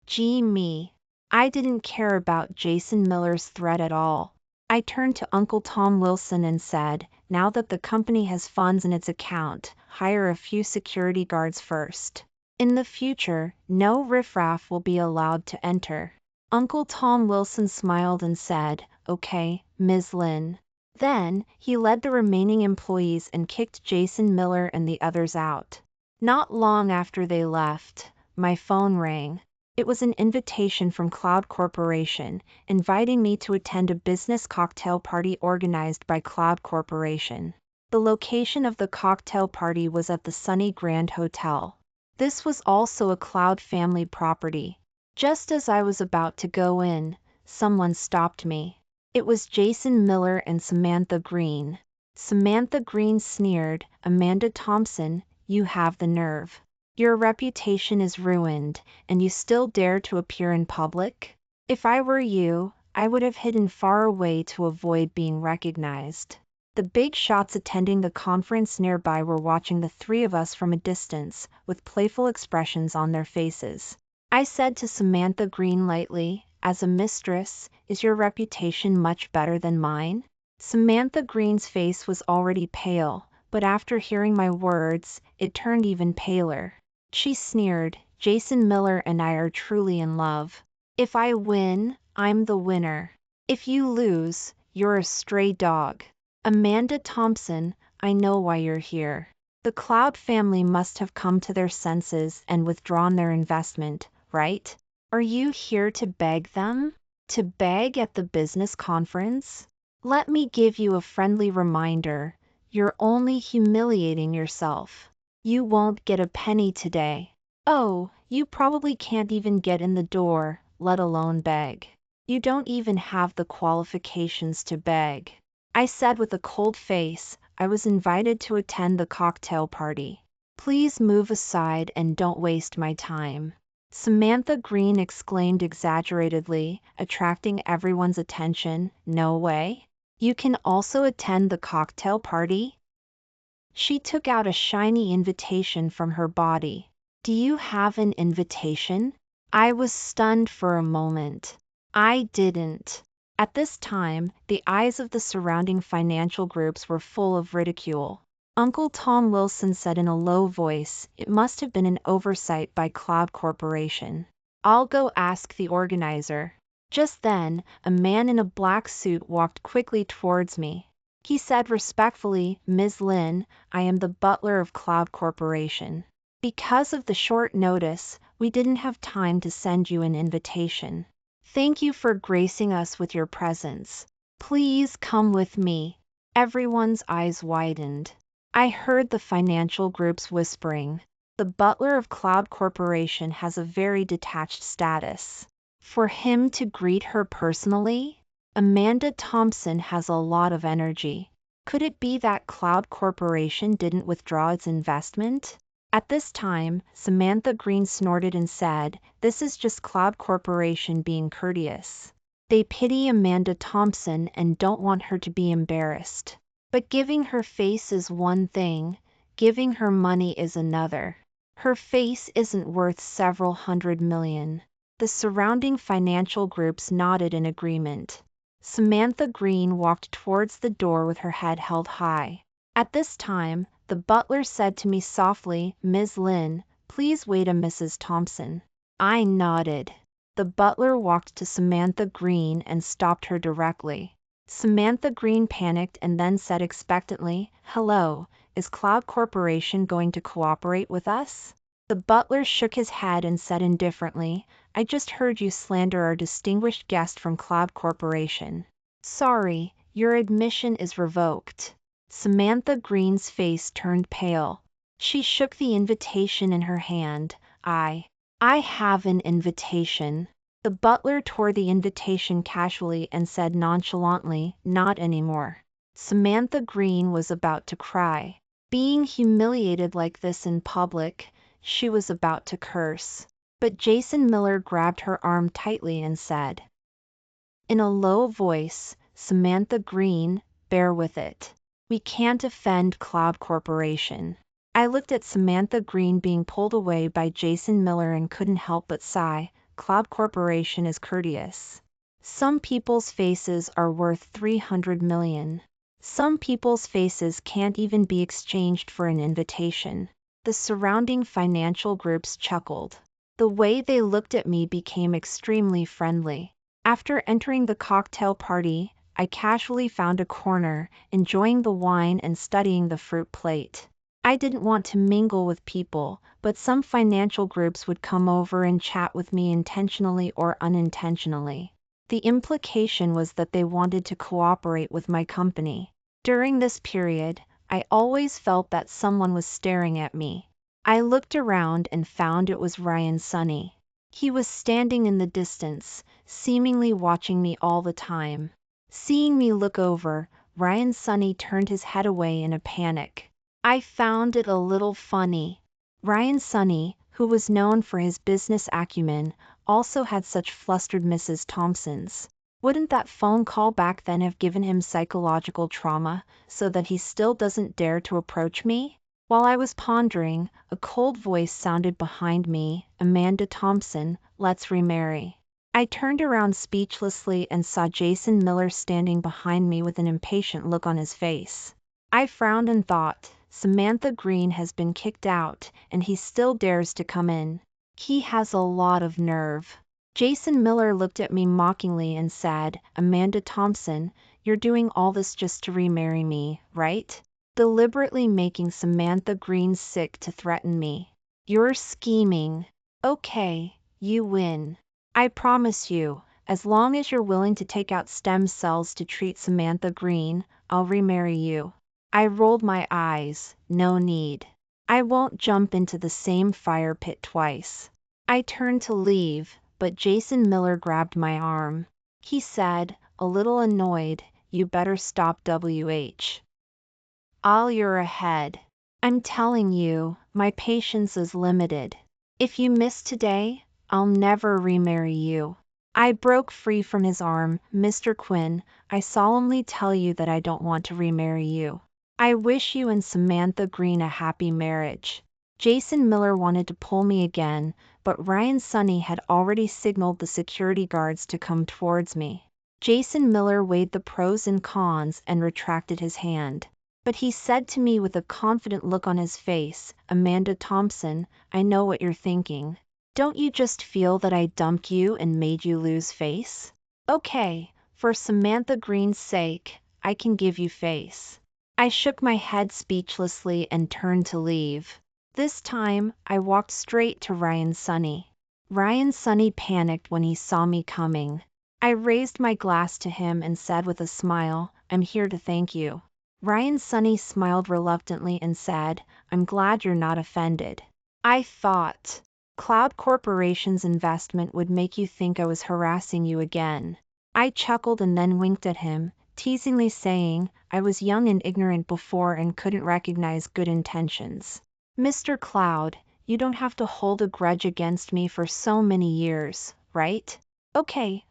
Gee me. I didn't care about Jason Miller's threat at all. I turned to Uncle Tom Wilson and said, "Now that the company has funds in its account, hire a few security guards first. In the future, no riffraff will be allowed to enter." Uncle Tom Wilson smiled and said, "Okay, Ms. Lynn." Then, he led the remaining employees and kicked Jason Miller and the others out. Not long after they left, my phone rang. It was an invitation from Cloud Corporation, inviting me to attend a business cocktail party organized by Cloud Corporation. The location of the cocktail party was at the Sunny Grand Hotel. This was also a Cloud family property. Just as I was about to go in, someone stopped me. It was Jason Miller and Samantha Green. Samantha Green sneered, "Amanda Thompson, you have the nerve. Your reputation is ruined, and you still dare to appear in public? If I were you, I would have hidden far away to avoid being recognized." The big shots attending the conference nearby were watching the three of us from a distance, with playful expressions on their faces. I said to Samantha Green lightly, "As a mistress, is your reputation much better than mine?" Samantha Green's face was already pale, but after hearing my words, it turned even paler. She sneered, "Jason Miller and I are truly in love. If I win, I'm the winner. If you lose, you're a stray dog. Amanda Thompson, I know why you're here. The Cloud family must have come to their senses and withdrawn their investment, right? Are you here to beg them? To beg at the business conference? Let me give you a friendly reminder. You're only humiliating yourself. You won't get a penny today." Oh, you probably can't even get in the door, let alone beg. You don't even have the qualifications to beg. I said with a cold face. I was invited to attend the cocktail party. Please move aside and don't waste my time. Samantha Green exclaimed exaggeratedly, attracting everyone's attention. No way. You can also attend the cocktail party? She took out a shiny invitation from her body. Do you have an invitation? I was stunned for a moment. I didn't. At this time, the eyes of the surrounding financial groups were full of ridicule. Uncle Tom Wilson said in a low voice, "It must have been an oversight by Cloud Corporation. I'll go ask the organizer." Just then, a man in a black suit walked quickly towards me. He said respectfully, "Ms. Lin, I am the butler of Cloud Corporation. Because of the short notice, we didn't have time to send you an invitation. Thank you for gracing us with your presence. Please come with me." Everyone's eyes widened. I heard the financial groups whispering. The butler of Cloud Corporation has a very detached status. For him to greet her personally? Amanda Thompson has a lot of energy. Could it be that Cloud Corporation didn't withdraw its investment? At this time, Samantha Green snorted and said, "This is just Cloud Corporation being courteous. They pity Amanda Thompson and don't want her to be embarrassed. But giving her face is one thing, giving her money is another. Her face isn't worth several $100 million." The surrounding financial groups nodded in agreement. Samantha Green walked towards the door with her head held high. At this time, the butler said to me softly, "Ms. Lin, please wait a Mrs. Thompson." I nodded. The butler walked to Samantha Green and stopped her directly. Samantha Green panicked and then said expectantly, "Hello, is Cloud Corporation going to cooperate with us?" The butler shook his head and said indifferently, "I just heard you slander our distinguished guest from Cloud Corporation. Sorry, your admission is revoked." Samantha Green's face turned pale. She shook the invitation in her hand. I have an invitation." The butler tore the invitation casually and said nonchalantly, "Not anymore." Samantha Green was about to cry. Being humiliated like this in public, she was about to curse. But Jason Miller grabbed her arm tightly and said, in a low voice, "Samantha Green, bear with it. We can't offend Cloud Corporation." I looked at Samantha Green being pulled away by Jason Miller and couldn't help but sigh. Cloud Corporation is courteous. Some people's faces are worth 300 million. Some people's faces can't even be exchanged for an invitation. The surrounding financial groups chuckled. The way they looked at me became extremely friendly. After entering the cocktail party, I casually found a corner, enjoying the wine and studying the fruit plate. I didn't want to mingle with people, but some financial groups would come over and chat with me intentionally or unintentionally. The implication was that they wanted to cooperate with my company. During this period, I always felt that someone was staring at me. I looked around and found it was Ryan Sunny. He was standing in the distance, seemingly watching me all the time. Seeing me look over, Ryan Sunny turned his head away in a panic. I found it a little funny. Ryan Sunny, who was known for his business acumen, also had such flustered Mrs. Thompsons. Wouldn't that phone call back then have given him psychological trauma, so that he still doesn't dare to approach me? While I was pondering, a cold voice sounded behind me, "Amanda Thompson, let's remarry." I turned around speechlessly and saw Jason Miller standing behind me with an impatient look on his face. I frowned and thought, Samantha Green has been kicked out, and he still dares to come in. He has a lot of nerve. Jason Miller looked at me mockingly and said, "Amanda Thompson, you're doing all this just to remarry me, right? Deliberately making Samantha Green sick to threaten me. You're scheming. Okay, you win. I promise you, as long as you're willing to take out stem cells to treat Samantha Green, I'll remarry you." I rolled my eyes. No need. I won't jump into the same fire pit twice. I turned to leave, but Jason Miller grabbed my arm. He said, a little annoyed, "You better stop you're ahead. I'm telling you, my patience is limited. If you miss today, I'll never remarry you." I broke free from his arm. "Mr. Quinn, I solemnly tell you that I don't want to remarry you. I wish you and Samantha Green a happy marriage." Jason Miller wanted to pull me again, but Ryan Sunny had already signaled the security guards to come towards me. Jason Miller weighed the pros and cons and retracted his hand. But he said to me with a confident look on his face, "Amanda Thompson, I know what you're thinking. Don't you just feel that I dumped you and made you lose face? Okay, for Samantha Green's sake, I can give you face." I shook my head speechlessly and turned to leave. This time, I walked straight to Ryan Sunny. Ryan Sunny panicked when he saw me coming. I raised my glass to him and said with a smile, "I'm here to thank you." Ryan Sunny smiled reluctantly and said, "I'm glad you're not offended. I thought Cloud Corporation's investment would make you think I was harassing you again." I chuckled and then winked at him, teasingly saying, "I was young and ignorant before and couldn't recognize good intentions. Mr. Cloud, you don't have to hold a grudge against me for so many years, right?" Okay,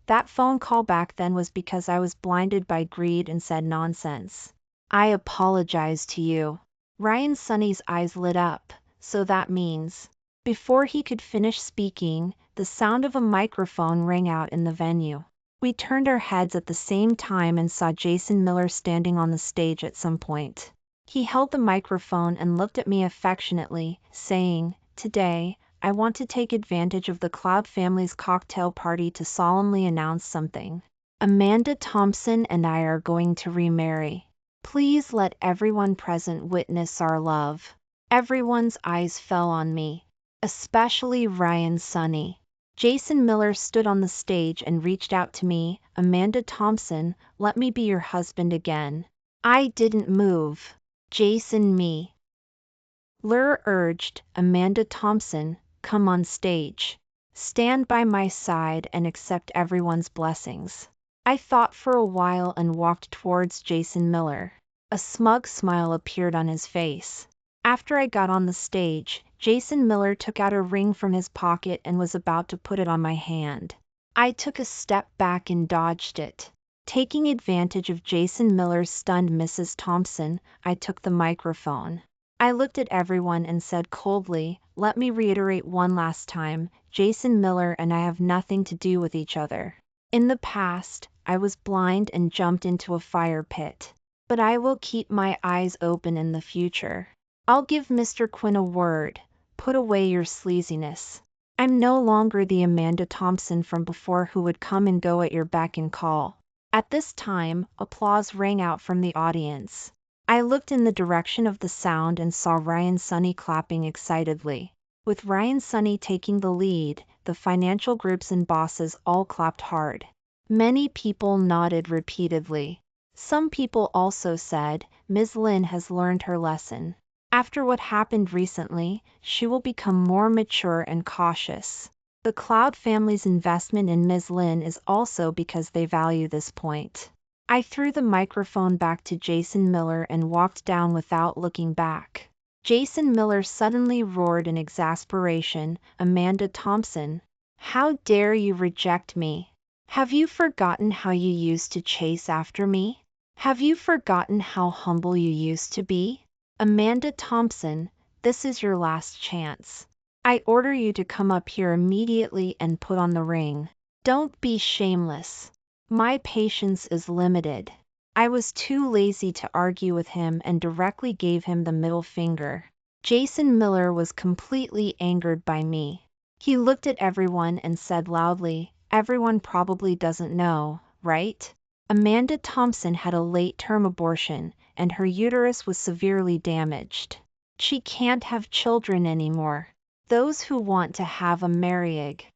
that phone call back then was because I was blinded by greed and said nonsense. I apologize to you." Ryan Sunny's eyes lit up. "So that means..." Before he could finish speaking, the sound of a microphone rang out in the venue. We turned our heads at the same time and saw Jason Miller standing on the stage at some point. He held the microphone and looked at me affectionately, saying, "Today, I want to take advantage of the Cloud family's cocktail party to solemnly announce something. Amanda Thompson and I are going to remarry. Please let everyone present witness our love." Everyone's eyes fell on me, especially Ryan Sunny. Jason Miller stood on the stage and reached out to me. "Amanda Thompson, let me be your husband again." I didn't move. "Jason Miller urged, "Amanda Thompson, come on stage. Stand by my side and accept everyone's blessings." I thought for a while and walked towards Jason Miller. A smug smile appeared on his face. After I got on the stage, Jason Miller took out a ring from his pocket and was about to put it on my hand. I took a step back and dodged it. Taking advantage of Jason Miller's stunned "Mrs. Thompson," I took the microphone. I looked at everyone and said coldly, "Let me reiterate one last time, Jason Miller and I have nothing to do with each other. In the past, I was blind and jumped into a fire pit. But I will keep my eyes open in the future. I'll give Mr. Quinn a word. Put away your sleaziness. I'm no longer the Amanda Thompson from before who would come and go at your beck and call." At this time, applause rang out from the audience. I looked in the direction of the sound and saw Ryan Sunny clapping excitedly. With Ryan Sunny taking the lead, the financial groups and bosses all clapped hard. Many people nodded repeatedly. Some people also said, "Ms. Lynn has learned her lesson. After what happened recently, she will become more mature and cautious." The Cloud family's investment in Ms. Lynn is also because they value this point. I threw the microphone back to Jason Miller and walked down without looking back. Jason Miller suddenly roared in exasperation, "Amanda Thompson, how dare you reject me? Have you forgotten how you used to chase after me? Have you forgotten how humble you used to be? Amanda Thompson, this is your last chance. I order you to come up here immediately and put on the ring. Don't be shameless. My patience is limited." I was too lazy to argue with him and directly gave him the middle finger. Jason Miller was completely angered by me. He looked at everyone and said loudly, "Everyone probably doesn't know, right? Amanda Thompson had a late-term abortion, and her uterus was severely damaged. She can't have children anymore. Those who want to have a marriage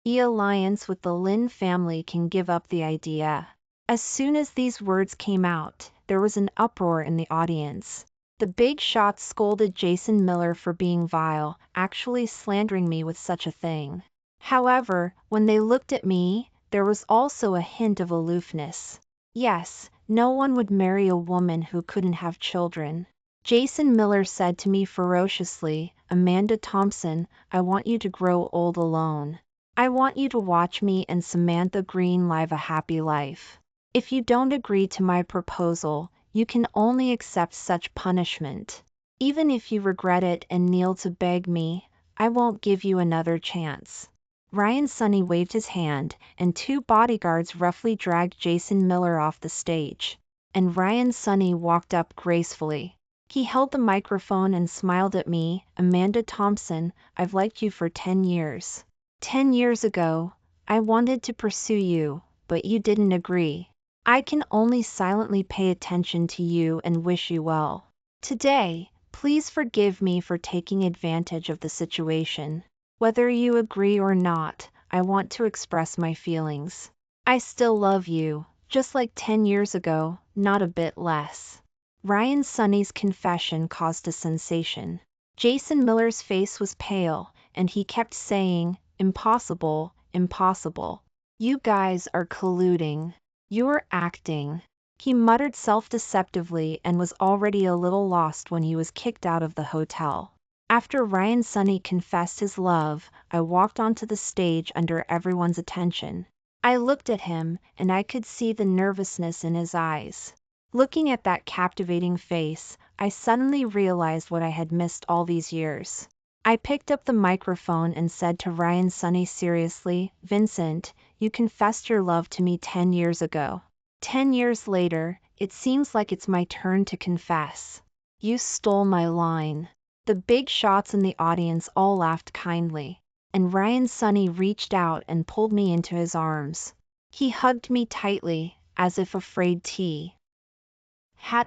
alliance with the Lynn family can give up the idea." As soon as these words came out, there was an uproar in the audience. The big shots scolded Jason Miller for being vile, actually slandering me with such a thing. However, when they looked at me, there was also a hint of aloofness. Yes, no one would marry a woman who couldn't have children. Jason Miller said to me ferociously, "Amanda Thompson, I want you to grow old alone. I want you to watch me and Samantha Green live a happy life. If you don't agree to my proposal, you can only accept such punishment. Even if you regret it and kneel to beg me, I won't give you another chance." Ryan Sunny waved his hand, and two bodyguards roughly dragged Jason Miller off the stage. And Ryan Sunny walked up gracefully. He held the microphone and smiled at me. "Amanda Thompson, I've liked you for 10 years. 10 years ago, I wanted to pursue you, but you didn't agree. I can only silently pay attention to you and wish you well. Today, please forgive me for taking advantage of the situation. Whether you agree or not, I want to express my feelings. I still love you, just like 10 years ago, not a bit less." Ryan Sunny's confession caused a sensation. Jason Miller's face was pale, and he kept saying, "Impossible, impossible. You guys are colluding. You're acting." He muttered self-deceptively and was already a little lost when he was kicked out of the hotel. After Ryan Sunny confessed his love, I walked onto the stage under everyone's attention. I looked at him, and I could see the nervousness in his eyes. Looking at that captivating face, I suddenly realized what I had missed all these years. I picked up the microphone and said to Ryan Sunny seriously, "Vincent, you confessed your love to me 10 years ago. 10 years later, it seems like it's my turn to confess. You stole my line." The big shots in the audience all laughed kindly, and Ryan Sunny reached out and pulled me into his arms. He hugged me tightly, as if afraid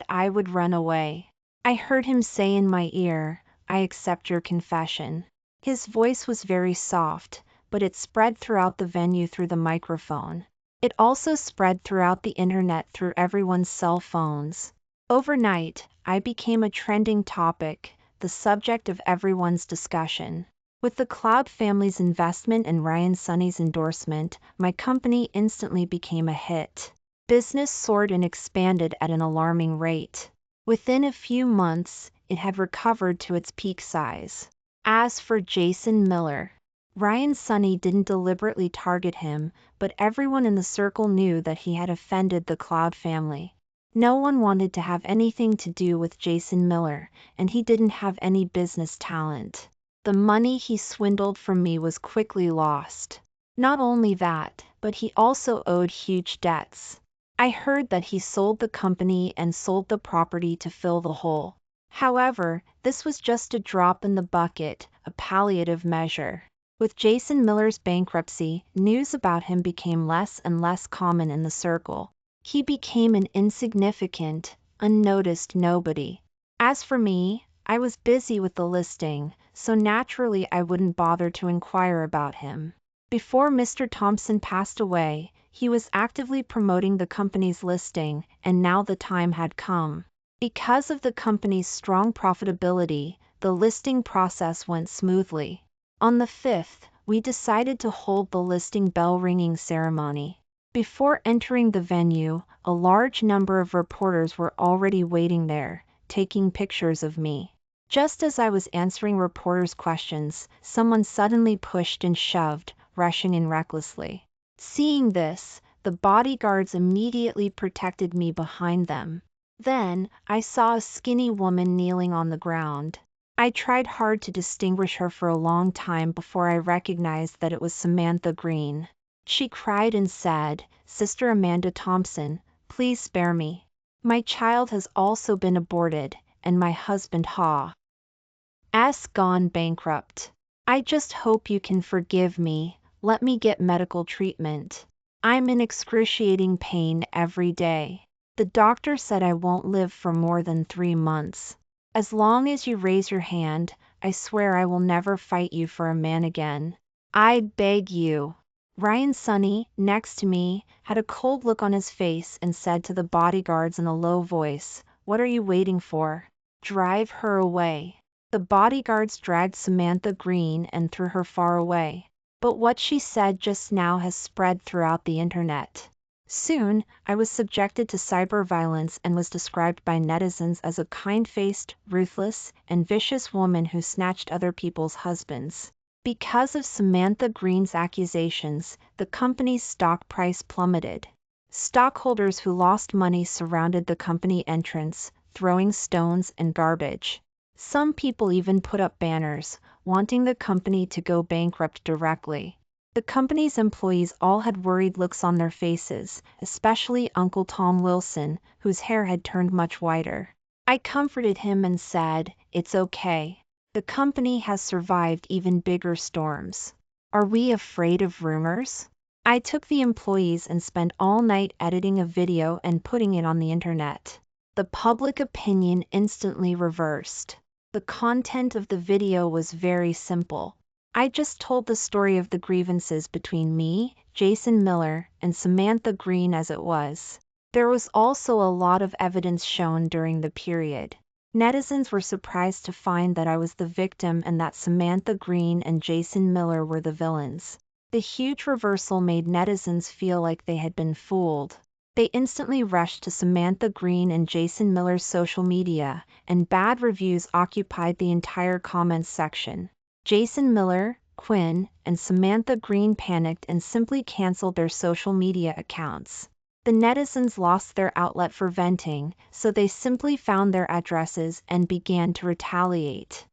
I would run away. I heard him say in my ear, "I accept your confession." His voice was very soft, but it spread throughout the venue through the microphone. It also spread throughout the internet through everyone's cell phones. Overnight, I became a trending topic, the subject of everyone's discussion. With the Cloud family's investment and Ryan Sunny's endorsement, my company instantly became a hit. Business soared and expanded at an alarming rate. Within a few months, it had recovered to its peak size. As for Jason Miller, Ryan Sunny didn't deliberately target him, but everyone in the circle knew that he had offended the Cloud family. No one wanted to have anything to do with Jason Miller, and he didn't have any business talent. The money he swindled from me was quickly lost. Not only that, but he also owed huge debts. I heard that he sold the company and sold the property to fill the hole. However, this was just a drop in the bucket, a palliative measure. With Jason Miller's bankruptcy, news about him became less and less common in the circle. He became an insignificant, unnoticed nobody. As for me, I was busy with the listing, so naturally I wouldn't bother to inquire about him. Before Mr. Thompson passed away, he was actively promoting the company's listing, and now the time had come. Because of the company's strong profitability, the listing process went smoothly. On the 5th, we decided to hold the listing bell ringing ceremony. Before entering the venue, a large number of reporters were already waiting there, taking pictures of me. Just as I was answering reporters' questions, someone suddenly pushed and shoved, rushing in recklessly. Seeing this, the bodyguards immediately protected me behind them. Then, I saw a skinny woman kneeling on the ground. I tried hard to distinguish her for a long time before I recognized that it was Samantha Green. She cried and said, "Sister Amanda Thompson, please spare me. My child has also been aborted, and my husband has gone bankrupt. I just hope you can forgive me. Let me get medical treatment. I'm in excruciating pain every day. The doctor said I won't live for more than 3 months. As long as you raise your hand, I swear I will never fight you for a man again. I beg you." Ryan Sunny, next to me, had a cold look on his face and said to the bodyguards in a low voice, "What are you waiting for? Drive her away. The bodyguards dragged Samantha Green and threw her far away. But what she said just now has spread throughout the internet. Soon, I was subjected to cyber violence and was described by netizens as a kind-faced, ruthless, and vicious woman who snatched other people's husbands. Because of Samantha Green's accusations, the company's stock price plummeted. Stockholders who lost money surrounded the company entrance, throwing stones and garbage. Some people even put up banners, wanting the company to go bankrupt directly. The company's employees all had worried looks on their faces, especially Uncle Tom Wilson, whose hair had turned much whiter. I comforted him and said, "It's okay. The company has survived even bigger storms. Are we afraid of rumors?" I took the employees and spent all night editing a video and putting it on the internet. The public opinion instantly reversed. The content of the video was very simple. I just told the story of the grievances between me, Jason Miller, and Samantha Green as it was. There was also a lot of evidence shown during the period. Netizens were surprised to find that I was the victim and that Samantha Green and Jason Miller were the villains. The huge reversal made netizens feel like they had been fooled. They instantly rushed to Samantha Green and Jason Miller's social media, and bad reviews occupied the entire comments section. Jason Miller, Quinn, and Samantha Green panicked and simply canceled their social media accounts. The netizens lost their outlet for venting, so they simply found their addresses and began to retaliate.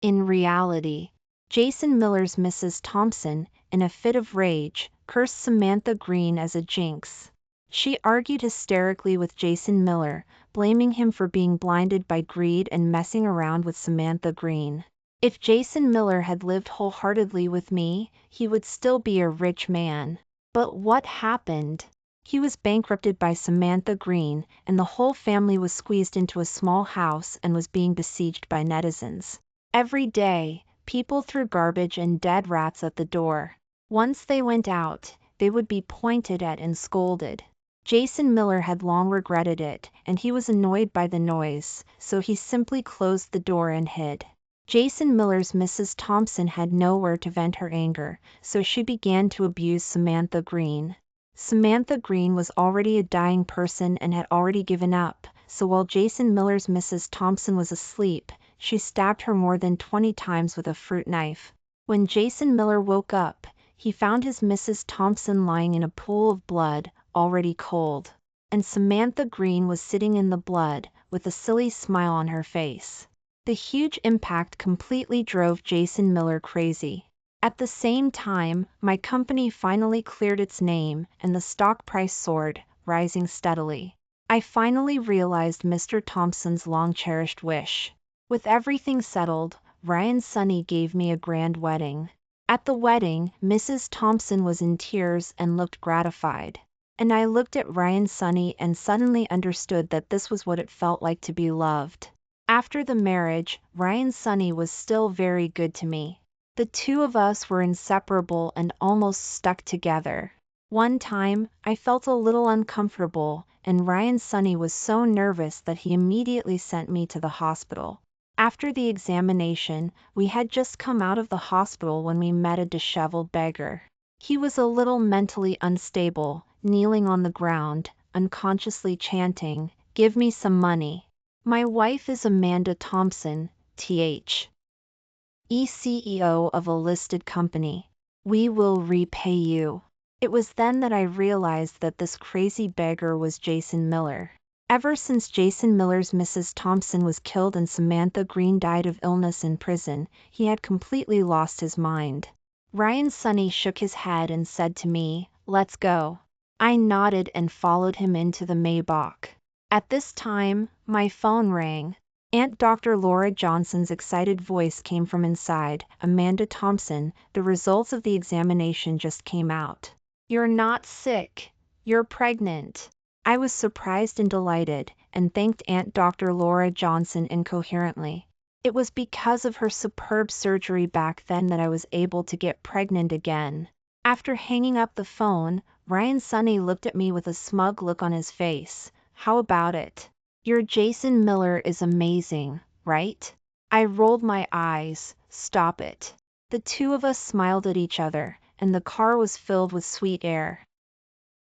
In reality, Jason Miller's Mrs. Thompson, in a fit of rage, cursed Samantha Green as a jinx. She argued hysterically with Jason Miller, blaming him for being blinded by greed and messing around with Samantha Green. If Jason Miller had lived wholeheartedly with me, he would still be a rich man. But what happened? He was bankrupted by Samantha Green, and the whole family was squeezed into a small house and was being besieged by netizens. Every day, people threw garbage and dead rats at the door. Once they went out, they would be pointed at and scolded. Jason Miller had long regretted it, and he was annoyed by the noise, so he simply closed the door and hid. Jason Miller's Mrs. Thompson had nowhere to vent her anger, so she began to abuse Samantha Green. Samantha Green was already a dying person and had already given up, so while Jason Miller's Mrs. Thompson was asleep, she stabbed her more than 20 times with a fruit knife. When Jason Miller woke up, he found his Mrs. Thompson lying in a pool of blood, already cold. And Samantha Green was sitting in the blood, with a silly smile on her face. The huge impact completely drove Jason Miller crazy. At the same time, my company finally cleared its name, and the stock price soared, rising steadily. I finally realized Mr. Thompson's long-cherished wish. With everything settled, Ryan Sonny gave me a grand wedding. At the wedding, Mrs. Thompson was in tears and looked gratified. And I looked at Ryan Sonny and suddenly understood that this was what it felt like to be loved. After the marriage, Ryan Sonny was still very good to me. The two of us were inseparable and almost stuck together. One time, I felt a little uncomfortable, and Ryan Sonny was so nervous that he immediately sent me to the hospital. After the examination, we had just come out of the hospital when we met a disheveled beggar. He was a little mentally unstable, kneeling on the ground, unconsciously chanting, "Give me some money. My wife is Amanda Thompson, Th. CEO of a listed company. We will repay you." It was then that I realized that this crazy beggar was Jason Miller. Ever since Jason Miller's Mrs. Thompson was killed and Samantha Green died of illness in prison, he had completely lost his mind. Ryan Sonny shook his head and said to me, "Let's go." I nodded and followed him into the Maybach. At this time, my phone rang. Aunt Dr. Laura Johnson's excited voice came from inside. "Amanda Thompson, the results of the examination just came out. You're not sick. You're pregnant." I was surprised and delighted, and thanked Aunt Dr. Laura Johnson incoherently. It was because of her superb surgery back then that I was able to get pregnant again. After hanging up the phone, Ryan Sonny looked at me with a smug look on his face. "How about it? Your Jason Miller is amazing, right? I rolled my eyes. Stop it. The two of us smiled at each other, and the car was filled with sweet air.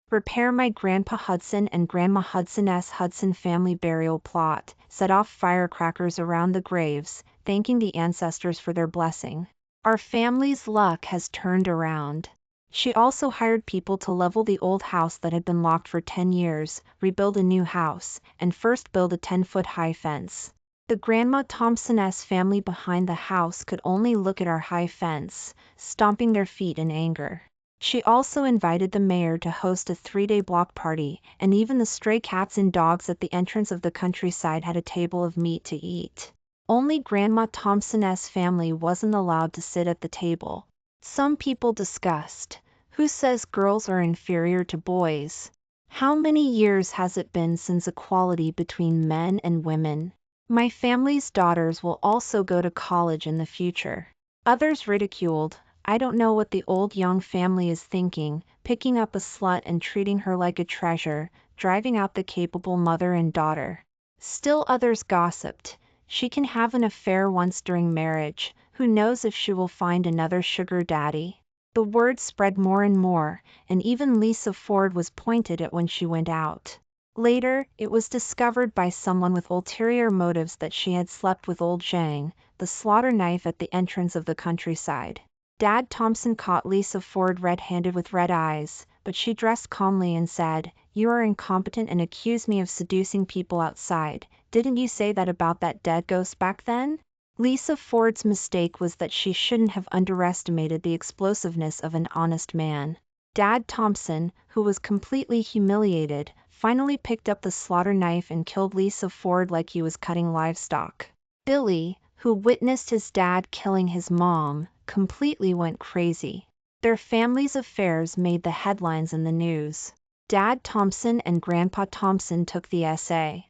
Prepare my Grandpa Hudson and Grandma Hudson's Hudson family burial plot, set off firecrackers around the graves, thanking the ancestors for their blessing. Our family's luck has turned around. She also hired people to level the old house that had been locked for 10 years, rebuild a new house, and first build a 10-foot-high fence. The Grandma Thompson's family behind the house could only look at our high fence, stomping their feet in anger. She also invited the mayor to host a 3-day block party, and even the stray cats and dogs at the entrance of the countryside had a table of meat to eat. Only Grandma Thompson's family wasn't allowed to sit at the table. Some people discussed, who says girls are inferior to boys? How many years has it been since equality between men and women? My family's daughters will also go to college in the future. Others ridiculed, I don't know what the old Young family is thinking, picking up a slut and treating her like a treasure, driving out the capable mother and daughter. Still others gossiped, she can have an affair once during marriage, who knows if she will find another sugar daddy. The word spread more and more, and even Lisa Ford was pointed at when she went out. Later, it was discovered by someone with ulterior motives that she had slept with old Zhang, the slaughter knife at the entrance of the countryside. Dad Thompson caught Lisa Ford red-handed with red eyes, but she dressed calmly and said, "You are incompetent and accuse me of seducing people outside. Didn't you say that about that dead ghost back then?" Lisa Ford's mistake was that she shouldn't have underestimated the explosiveness of an honest man. Dad Thompson, who was completely humiliated, finally picked up the slaughter knife and killed Lisa Ford like he was cutting livestock. Billy, who witnessed his dad killing his mom, completely went crazy. Their family's affairs made the headlines in the news. Dad Thompson and Grandpa Thompson took the S.A.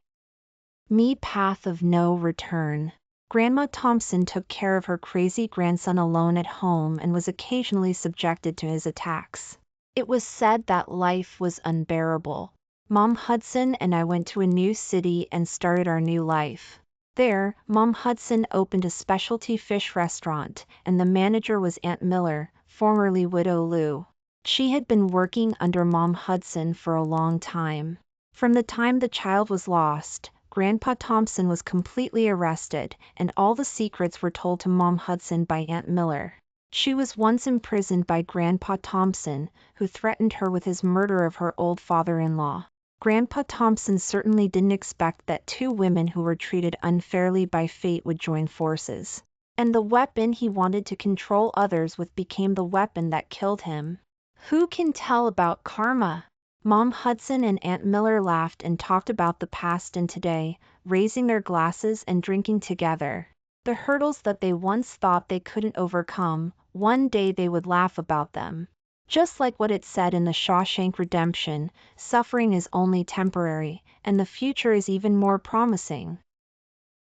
path of no return. Grandma Thompson took care of her crazy grandson alone at home and was occasionally subjected to his attacks. It was said that life was unbearable. Mom Hudson and I went to a new city and started our new life. There, Mom Hudson opened a specialty fish restaurant, and the manager was Aunt Miller, formerly Widow Lou. She had been working under Mom Hudson for a long time. From the time the child was lost, Grandpa Thompson was completely arrested, and all the secrets were told to Mom Hudson by Aunt Miller. She was once imprisoned by Grandpa Thompson, who threatened her with his murder of her old father-in-law. Grandpa Thompson certainly didn't expect that two women who were treated unfairly by fate would join forces. And the weapon he wanted to control others with became the weapon that killed him. Who can tell about karma? Mom Hudson and Aunt Miller laughed and talked about the past and today, raising their glasses and drinking together. The hurdles that they once thought they couldn't overcome, one day they would laugh about them. Just like what it said in the Shawshank Redemption, suffering is only temporary, and the future is even more promising.